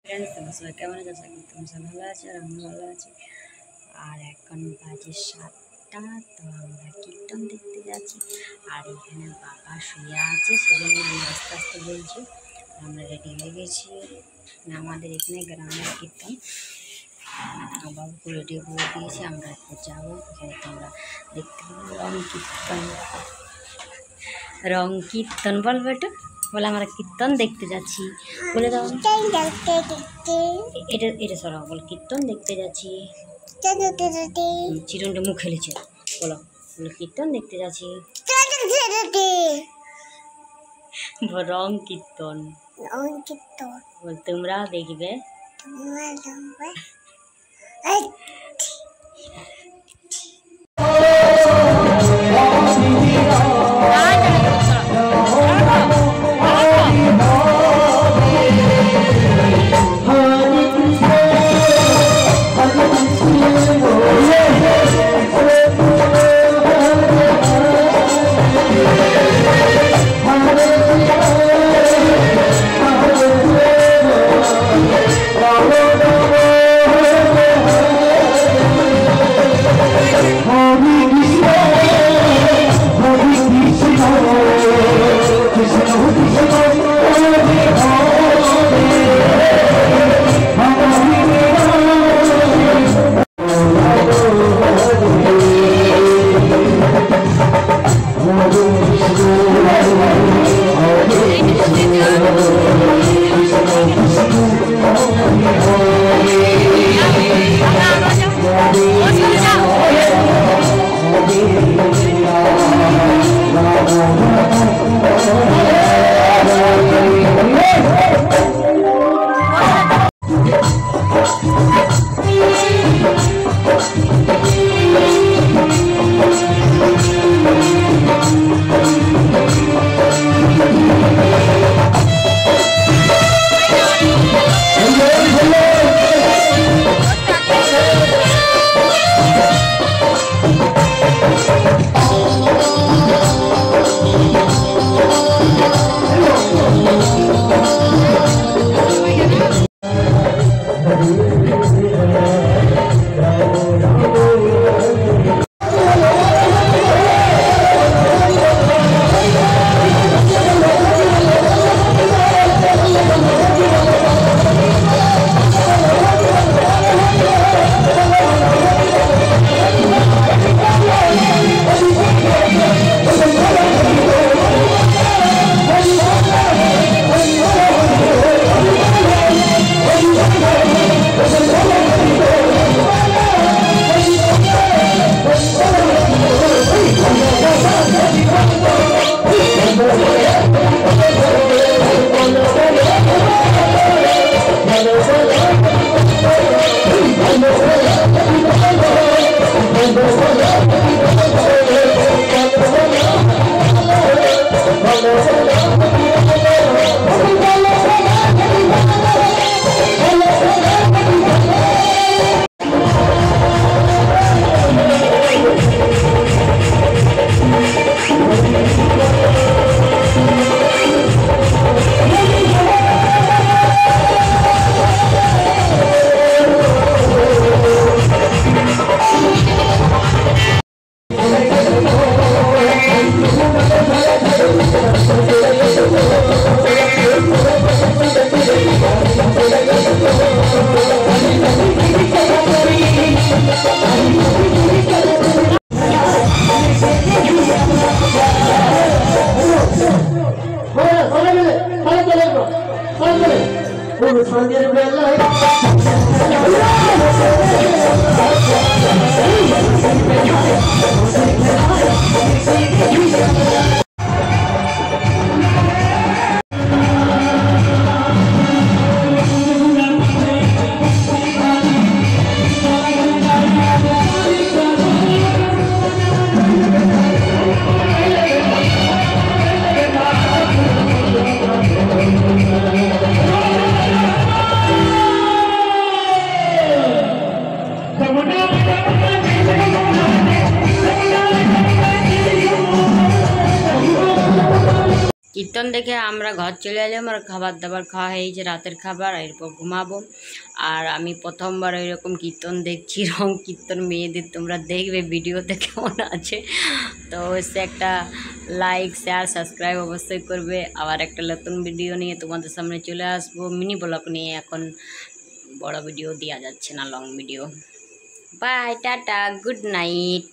Friends তোমরা সবাই কেমন আছো? আশা করি তোমরা সবাই ভালো আছো আর আমি ভালো আছি। আর এখন বাজে 7টা, তো আমরা কীর্তন দেখতে যাচ্ছি। আর এখানে বাবা শুয়ে আছে, সেজন্য আমি আস্তে আস্তে বলছি। আমরা রেডি হয়ে গেছি, আমাদের এখানে গ্রামের কীর্তন। বাবাকে রেডি করে দিয়েছি, আমরা একটু যাবো। এখানে তোমরা দেখতে পাবো রং কীর্তন বলবো একটু বলে আমরা কীর্তন দেখতে যাচ্ছি বলে দাও। এটা এটা সরাও, বল কীর্তন দেখতে যাচ্ছি। চিরনটা মুখ খেলেছে, বলো বলো কীর্তন দেখতে যাচ্ছি। রং কীর্তন বল তোমরা দেখবে। কীর্তন দেখে আমরা ঘর চলে এলাম, আর খাবার দাবার খাওয়া হয়েছে, রাতের খাবার, এরপর ঘুমাবো। আর আমি প্রথমবার এরকম কীর্তন দেখছি, রং কীর্তন মেয়েদের, তোমরা দেখবে ভিডিওতে কেমন আছে। তো অবশ্যই একটা লাইক শেয়ার সাবস্ক্রাইব অবশ্যই করবে। আবার একটা নতুন ভিডিও নিয়ে তোমাদের সামনে চলে আসবো, মিনি ব্লগ নিয়ে। এখন বড় ভিডিও দেওয়া যাচ্ছে না, long video. Bye, tata, good night.